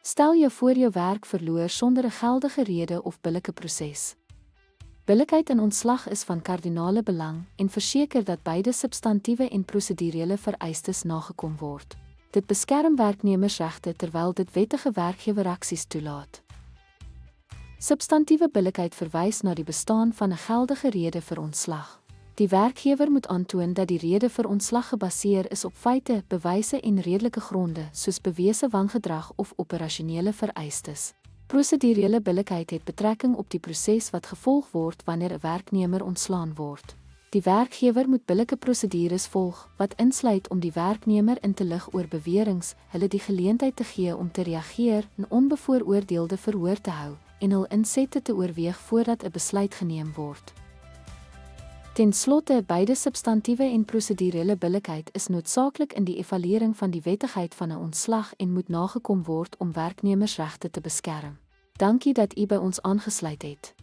Stel je voor jou werk verloor sonder 'n geldige rede of billike proses. Billikheid in ontslag is van kardinale belang en verseker dat beide substantiewe en prosedurele vereistes nagekom word. Dit beskerm werknemersregte terwyl dit wettige werkgeweraksies toelaat. Substantiewe billikheid verwys na die bestaan van 'n geldige rede vir ontslag. Die werkgewer moet aantoon dat die rede vir ontslag gebaseer is op feite, bewyse en redelike gronde, soos bewese wangedrag of operasionele vereistes. Prosedurele billikheid het betrekking op die proses wat gevolg word wanneer 'n werknemer ontslaan word. Die werkgewer moet billike prosedures volg, wat insluit om die werknemer in te lig oor beweringe, hulle die geleentheid te gee om te reageer en onbevooroordeelde verhoor te hou, en hul insette te oorweeg voordat 'n besluit geneem word. Ten slotte, beide substantiewe en prosedurele billikheid is noodsaaklik in die evaluering van die wettigheid van 'n ontslag en moet nagekom word om werknemersregte te beskerm. Dankie dat u by ons aangesluit het.